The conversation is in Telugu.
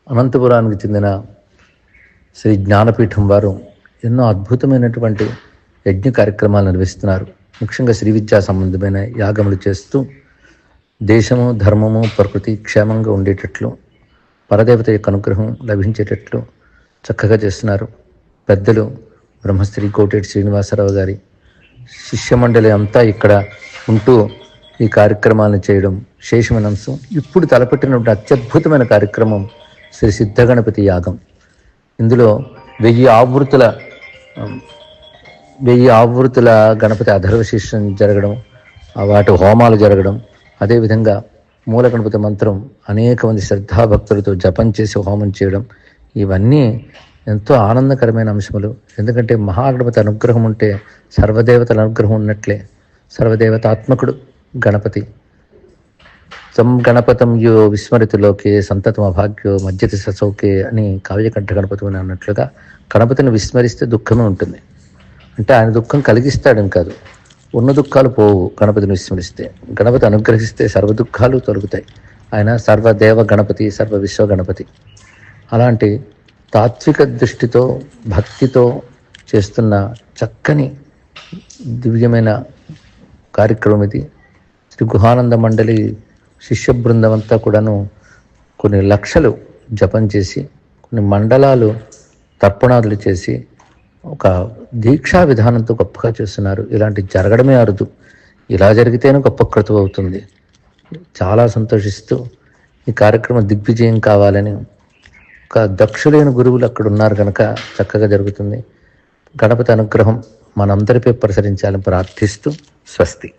అనంతపురానికి చెందిన శ్రీ జ్ఞానపీఠం వారు ఎన్నో అద్భుతమైనటువంటి యజ్ఞ కార్యక్రమాలు నిర్వహిస్తున్నారు. ముఖ్యంగా శ్రీ విద్యా సంబంధమైన యాగములు చేస్తూ దేశము, ధర్మము, ప్రకృతి క్షేమంగా ఉండేటట్లు, పరదేవత యొక్క అనుగ్రహం లభించేటట్లు చక్కగా చేస్తున్నారు. పెద్దలు బ్రహ్మశ్రీ కోటేటి శ్రీనివాసరావు గారి శిష్యమండలి అంతా ఇక్కడ ఉంటూ ఈ కార్యక్రమాలను చేయడం శేషమైన అంశం. ఇప్పుడు తలపెట్టినటువంటి అత్యద్భుతమైన కార్యక్రమం శ్రీ సిద్ధగణపతి యాగం. ఇందులో 1000 ఆవృత్తుల గణపతి అధర్వశీర్షం జరగడం, వాటి హోమాలు జరగడం, అదేవిధంగా మూల గణపతి మంత్రం అనేక మంది శ్రద్ధాభక్తులతో జపం చేసి హోమం చేయడం, ఇవన్నీ ఎంతో ఆనందకరమైన అంశములు. ఎందుకంటే మహాగణపతి అనుగ్రహం ఉంటే సర్వదేవతల అనుగ్రహం ఉన్నట్లే. సర్వదేవతాత్మకుడు గణపతి. తం గణపతం యో విస్మరితులోకే సంతతం అభాగ్యో మధ్యతి ససౌకే అని కావ్యకంఠ గణపతి అని అన్నట్లుగా గణపతిని విస్మరిస్తే దుఃఖమే ఉంటుంది. అంటే ఆయన దుఃఖం కలిగిస్తాడని కాదు, ఉన్న దుఃఖాలు పోవు గణపతిని విస్మరిస్తే. గణపతి అనుగ్రహిస్తే సర్వ దుఃఖాలు తొలగుతాయి. ఆయన సర్వదేవ గణపతి, సర్వ విశ్వ గణపతి. అలాంటి తాత్విక దృష్టితో భక్తితో చేస్తున్న చక్కని దివ్యమైన కార్యక్రమం ఇది. శ్రీ గుహానంద మండలి శిష్య బృందం అంతా కూడాను కొన్ని లక్షలు జపం చేసి, కొన్ని మండలాలు తర్పణాదులు చేసి ఒక దీక్షా విధానంతో గొప్పగా చేస్తున్నారు. ఇలాంటి జరగడమే అరుదు. ఇలా జరిగితేనే గొప్ప క్రతువు అవుతుంది. చాలా సంతోషిస్తూ ఈ కార్యక్రమం దిగ్విజయం కావాలని ఒక దక్షులైన గురువులు అక్కడ ఉన్నారు కనుక చక్కగా జరుగుతుంది. గణపతి అనుగ్రహం మనందరిపై ప్రసరించాలని ప్రార్థిస్తూ స్వస్తి.